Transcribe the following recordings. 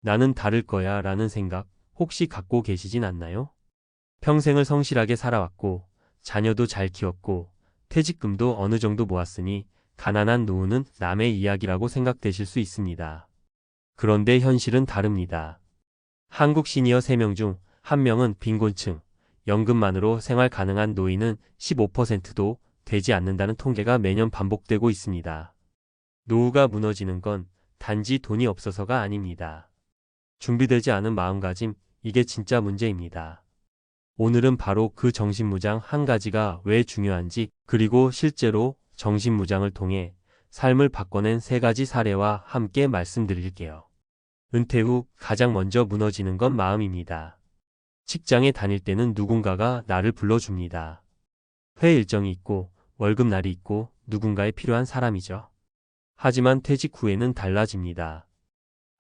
나는 다를 거야 라는 생각 혹시 갖고 계시진 않나요? 평생을 성실하게 살아왔고, 자녀도 잘 키웠고, 퇴직금도 어느 정도 모았으니 가난한 노후는 남의 이야기라고 생각되실 수 있습니다. 그런데 현실은 다릅니다. 한국 시니어 3명 중 1명은 빈곤층, 연금만으로 생활 가능한 노인은 15%도 되지 않는다는 통계가 매년 반복되고 있습니다. 노후가 무너지는 건 단지 돈이 없어서가 아닙니다. 준비되지 않은 마음가짐, 이게 진짜 문제입니다. 오늘은 바로 그 정신무장 한 가지가 왜 중요한지, 그리고 실제로 정신무장을 통해 삶을 바꿔낸 3가지 사례와 함께 말씀드릴게요. 은퇴 후 가장 먼저 무너지는 건 마음입니다. 직장에 다닐 때는 누군가가 나를 불러줍니다. 회의 일정이 있고 월급날이 있고 누군가에 필요한 사람이죠. 하지만 퇴직 후에는 달라집니다.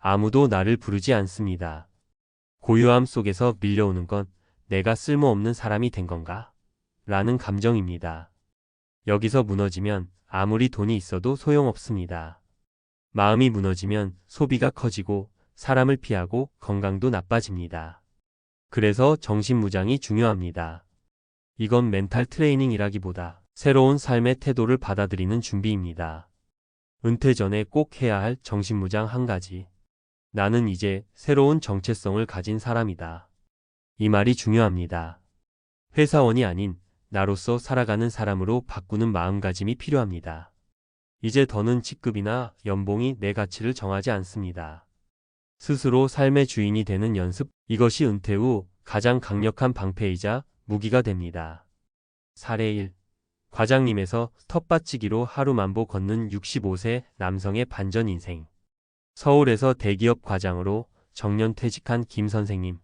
아무도 나를 부르지 않습니다. 고요함 속에서 밀려오는 건 내가 쓸모없는 사람이 된 건가? 라는 감정입니다. 여기서 무너지면 아무리 돈이 있어도 소용없습니다. 마음이 무너지면 소비가 커지고 사람을 피하고 건강도 나빠집니다. 그래서 정신무장이 중요합니다. 이건 멘탈 트레이닝이라기보다 새로운 삶의 태도를 받아들이는 준비입니다. 은퇴 전에 꼭 해야 할 정신무장 한 가지. 나는 이제 새로운 정체성을 가진 사람이다. 이 말이 중요합니다. 회사원이 아닌 나로서 살아가는 사람으로 바꾸는 마음가짐이 필요합니다. 이제 더는 직급이나 연봉이 내 가치를 정하지 않습니다. 스스로 삶의 주인이 되는 연습, 이것이 은퇴 후 가장 강력한 방패이자 무기가 됩니다. 사례 1. 과장님에서 텃밭치기로 하루 만보 걷는 65세 남성의 반전 인생. 서울에서 대기업 과장으로 정년 퇴직한 김 선생님.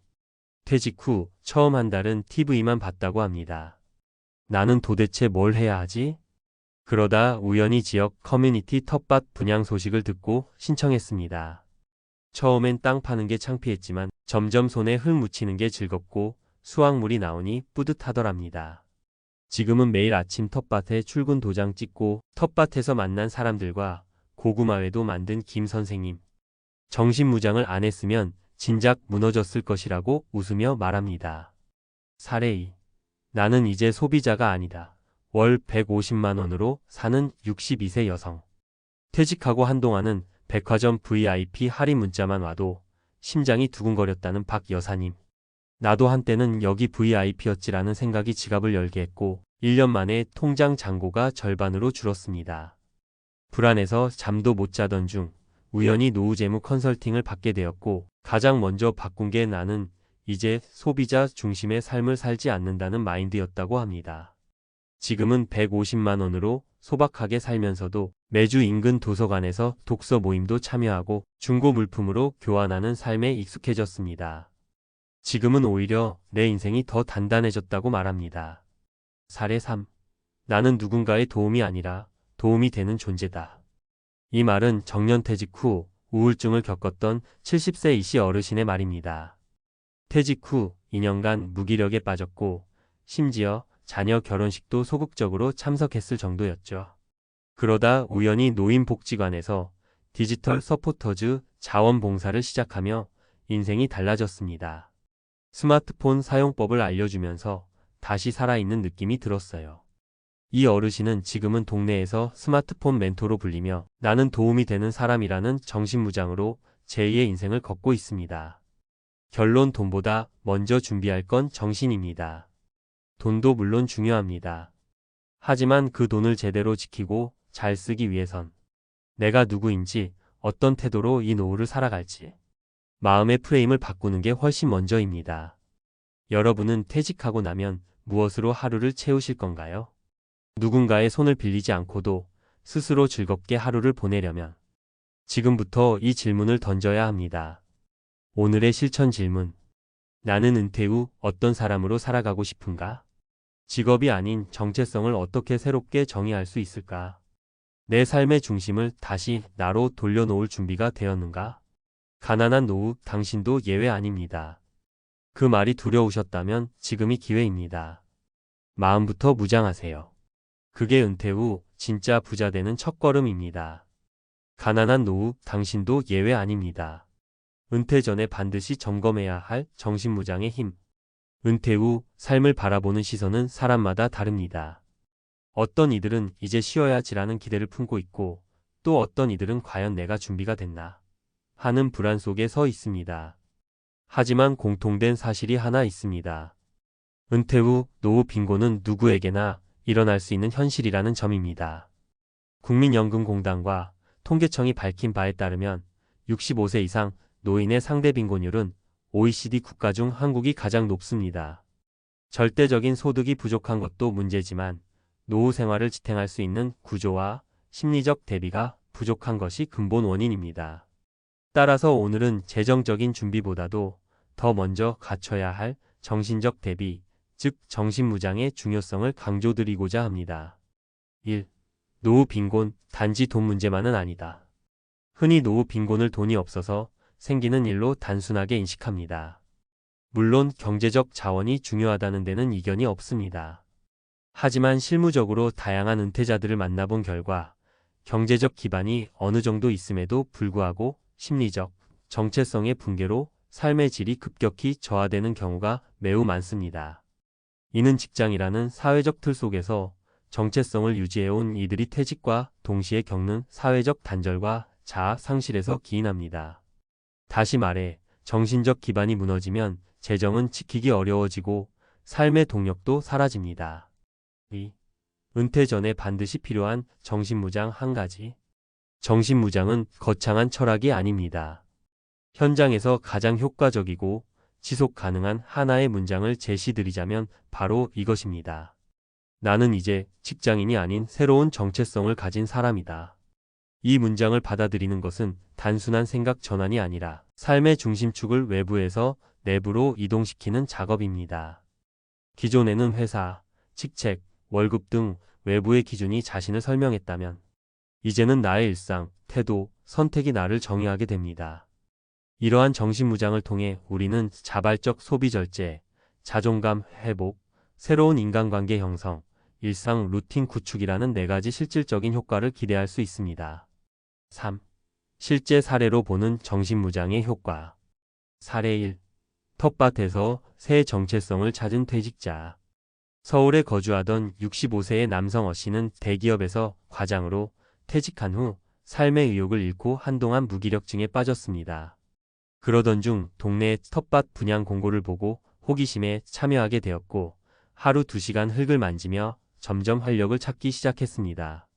퇴직 후 처음 한 달은 TV만 봤다고 합니다. 나는 도대체 뭘 해야 하지? 그러다 우연히 지역 커뮤니티 텃밭 분양 소식을 듣고 신청했습니다. 처음엔 땅 파는 게 창피했지만 점점 손에 흙 묻히는 게 즐겁고 수확물이 나오니 뿌듯하더랍니다. 지금은 매일 아침 텃밭에 출근 도장 찍고 텃밭에서 만난 사람들과 고구마회도 만든 김 선생님. 정신무장을 안 했으면 진작 무너졌을 것이라고 웃으며 말합니다. 사례 2. 나는 이제 소비자가 아니다. 월 150만 원으로 사는 62세 여성. 퇴직하고 한동안은 백화점 VIP 할인 문자만 와도 심장이 두근거렸다는 박 여사님. 나도 한때는 여기 VIP였지라는 생각이 지갑을 열게 했고 1년 만에 통장 잔고가 절반으로 줄었습니다. 불안해서 잠도 못 자던 중 우연히 노후재무 컨설팅을 받게 되었고 가장 먼저 바꾼 게 나는 이제 소비자 중심의 삶을 살지 않는다는 마인드였다고 합니다. 지금은 150만 원으로 소박하게 살면서도 매주 인근 도서관에서 독서 모임도 참여하고 중고 물품으로 교환하는 삶에 익숙해졌습니다. 지금은 오히려 내 인생이 더 단단해졌다고 말합니다. 사례 3. 나는 누군가의 도움이 아니라 도움이 되는 존재다. 이 말은 정년퇴직 후 우울증을 겪었던 70세 이씨 어르신의 말입니다. 퇴직 후 2년간 무기력에 빠졌고 심지어 자녀 결혼식도 소극적으로 참석했을 정도였죠. 그러다 우연히 노인복지관에서 디지털 서포터즈 자원봉사를 시작하며 인생이 달라졌습니다. 스마트폰 사용법을 알려주면서 다시 살아있는 느낌이 들었어요. 이 어르신은 지금은 동네에서 스마트폰 멘토로 불리며 나는 도움이 되는 사람이라는 정신무장으로 제2의 인생을 걷고 있습니다. 결론, 돈보다 먼저 준비할 건 정신입니다. 돈도 물론 중요합니다. 하지만 그 돈을 제대로 지키고 잘 쓰기 위해선 내가 누구인지, 어떤 태도로 이 노후를 살아갈지 마음의 프레임을 바꾸는 게 훨씬 먼저입니다. 여러분은 퇴직하고 나면 무엇으로 하루를 채우실 건가요? 누군가의 손을 빌리지 않고도 스스로 즐겁게 하루를 보내려면 지금부터 이 질문을 던져야 합니다. 오늘의 실천 질문. 나는 은퇴 후 어떤 사람으로 살아가고 싶은가? 직업이 아닌 정체성을 어떻게 새롭게 정의할 수 있을까? 내 삶의 중심을 다시 나로 돌려놓을 준비가 되었는가? 가난한 노후, 당신도 예외 아닙니다. 그 말이 두려우셨다면 지금이 기회입니다. 마음부터 무장하세요. 그게 은퇴 후 진짜 부자 되는 첫걸음입니다. 가난한 노후, 당신도 예외 아닙니다. 은퇴 전에 반드시 점검해야 할 정신무장의 힘. 은퇴 후 삶을 바라보는 시선은 사람마다 다릅니다. 어떤 이들은 이제 쉬어야지라는 기대를 품고 있고, 또 어떤 이들은 과연 내가 준비가 됐나 하는 불안 속에 서 있습니다. 하지만 공통된 사실이 하나 있습니다. 은퇴 후 노후 빈곤은 누구에게나 일어날 수 있는 현실이라는 점입니다. 국민연금공단과 통계청이 밝힌 바에 따르면 65세 이상 노인의 상대 빈곤율은 OECD 국가 중 한국이 가장 높습니다. 절대적인 소득이 부족한 것도 문제지만 노후 생활을 지탱할 수 있는 구조와 심리적 대비가 부족한 것이 근본 원인입니다. 따라서 오늘은 재정적인 준비보다도 더 먼저 갖춰야 할 정신적 대비, 즉 정신무장의 중요성을 강조드리고자 합니다. 1. 노후 빈곤, 단지 돈 문제만은 아니다. 흔히 노후 빈곤을 돈이 없어서 생기는 일로 단순하게 인식합니다. 물론 경제적 자원이 중요하다는 데는 이견이 없습니다. 하지만 실무적으로 다양한 은퇴자들을 만나본 결과 경제적 기반이 어느 정도 있음에도 불구하고 심리적, 정체성의 붕괴로 삶의 질이 급격히 저하되는 경우가 매우 많습니다. 이는 직장이라는 사회적 틀 속에서 정체성을 유지해온 이들이 퇴직과 동시에 겪는 사회적 단절과 자아 상실에서 기인합니다. 다시 말해 정신적 기반이 무너지면 재정은 지키기 어려워지고 삶의 동력도 사라집니다. 2. 은퇴 전에 반드시 필요한 정신무장 한 가지. 정신무장은 거창한 철학이 아닙니다. 현장에서 가장 효과적이고 지속 가능한 하나의 문장을 제시드리자면 바로 이것입니다. 나는 이제 직장인이 아닌 새로운 정체성을 가진 사람이다. 이 문장을 받아들이는 것은 단순한 생각 전환이 아니라 삶의 중심축을 외부에서 내부로 이동시키는 작업입니다. 기존에는 회사, 직책, 월급 등 외부의 기준이 자신을 설명했다면 이제는 나의 일상, 태도, 선택이 나를 정의하게 됩니다. 이러한 정신무장을 통해 우리는 자발적 소비 절제, 자존감 회복, 새로운 인간관계 형성, 일상 루틴 구축이라는 4가지 실질적인 효과를 기대할 수 있습니다. 3. 실제 사례로 보는 정신무장의 효과. 사례 1. 텃밭에서 새 정체성을 찾은 퇴직자. 서울에 거주하던 65세의 남성 어씨는 대기업에서 과장으로 퇴직한 후 삶의 의욕을 잃고 한동안 무기력증에 빠졌습니다. 그러던 중 동네의 텃밭 분양 공고를 보고 호기심에 참여하게 되었고 하루 2시간 흙을 만지며 점점 활력을 찾기 시작했습니다.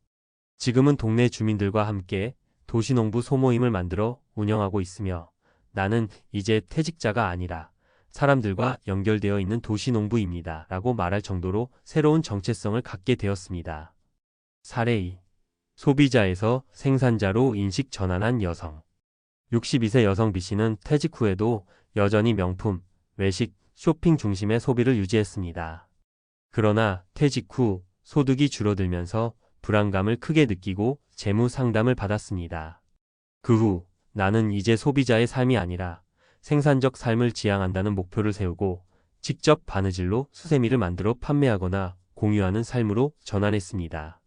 지금은 동네 주민들과 함께 도시농부 소모임을 만들어 운영하고 있으며 나는 이제 퇴직자가 아니라 사람들과 연결되어 있는 도시농부입니다. 라고 말할 정도로 새로운 정체성을 갖게 되었습니다. 사례 2. 소비자에서 생산자로 인식 전환한 여성. 62세 여성 B씨는 퇴직 후에도 여전히 명품, 외식, 쇼핑 중심의 소비를 유지했습니다. 그러나 퇴직 후 소득이 줄어들면서 불안감을 크게 느끼고 재무 상담을 받았습니다. 그 후 나는 이제 소비자의 삶이 아니라 생산적 삶을 지향한다는 목표를 세우고 직접 바느질로 수세미를 만들어 판매하거나 공유하는 삶으로 전환했습니다.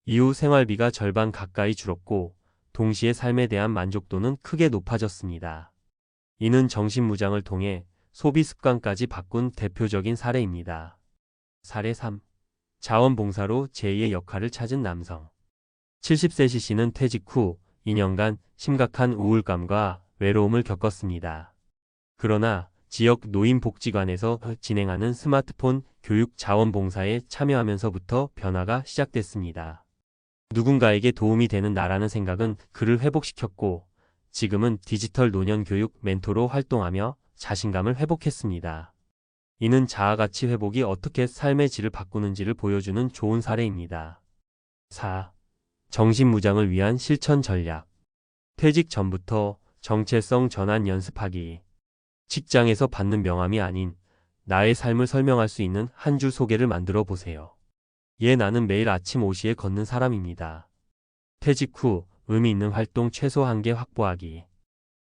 이후 생활비가 절반 가까이 줄었고 동시에 삶에 대한 만족도는 크게 높아졌습니다. 이는 정신무장을 통해 소비 습관까지 바꾼 대표적인 사례입니다. 사례 3. 자원봉사로 제2의 역할을 찾은 남성. 70세 C씨는 퇴직 후 2년간 심각한 우울감과 외로움을 겪었습니다. 그러나 지역 노인복지관에서 진행하는 스마트폰 교육 자원봉사에 참여하면서부터 변화가 시작됐습니다. 누군가에게 도움이 되는 나라는 생각은 그를 회복시켰고 지금은 디지털 노년 교육 멘토로 활동하며 자신감을 회복했습니다. 이는 자아가치 회복이 어떻게 삶의 질을 바꾸는지를 보여주는 좋은 사례입니다. 4. 정신무장을 위한 실천 전략. 퇴직 전부터 정체성 전환 연습하기. 직장에서 받는 명함이 아닌 나의 삶을 설명할 수 있는 한 줄 소개를 만들어 보세요. 나는 매일 아침 5시에 걷는 사람입니다. 퇴직 후 의미 있는 활동 최소 1개 확보하기.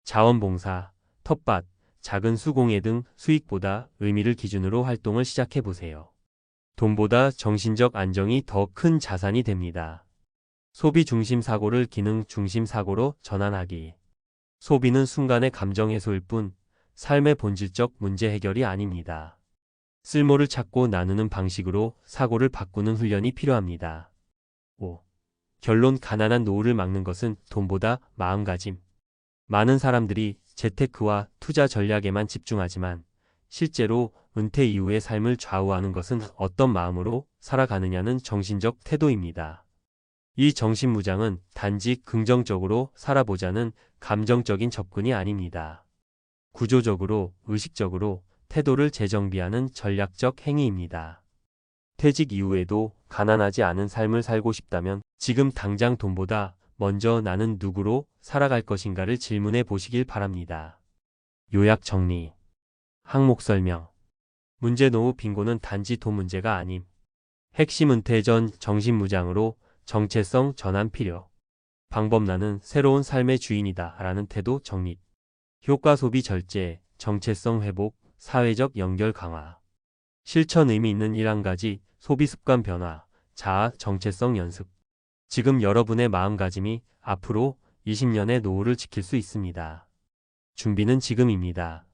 자원봉사, 텃밭, 작은 수공예 등 수익보다 의미를 기준으로 활동을 시작해 보세요. 돈보다 정신적 안정이 더 큰 자산이 됩니다. 소비 중심 사고를 기능 중심 사고로 전환하기. 소비는 순간의 감정 해소일 뿐 삶의 본질적 문제 해결이 아닙니다. 쓸모를 찾고 나누는 방식으로 사고를 바꾸는 훈련이 필요합니다. 5. 결론 가난한 노후를 막는 것은 돈보다 마음가짐. 많은 사람들이 재테크와 투자 전략에만 집중하지만 실제로 은퇴 이후의 삶을 좌우하는 것은 어떤 마음으로 살아가느냐는 정신적 태도입니다. 이 정신무장은 단지 긍정적으로 살아보자는 감정적인 접근이 아닙니다. 구조적으로, 의식적으로 태도를 재정비하는 전략적 행위입니다. 퇴직 이후에도 가난하지 않은 삶을 살고 싶다면 지금 당장 돈보다 먼저 나는 누구로 살아갈 것인가를 질문해 보시길 바랍니다. 요약 정리. 항목 설명. 문제 노후 빈곤은 단지 돈 문제가 아님. 핵심 은퇴 전 정신무장으로 정체성 전환 필요. 방법 나는 새로운 삶의 주인이다 라는 태도 정립. 효과 소비 절제, 정체성 회복, 사회적 연결 강화. 실천 의미 있는 1가지 소비 습관 변화, 자아 정체성 연습. 지금 여러분의 마음가짐이 앞으로 20년의 노후를 지킬 수 있습니다. 준비는 지금입니다.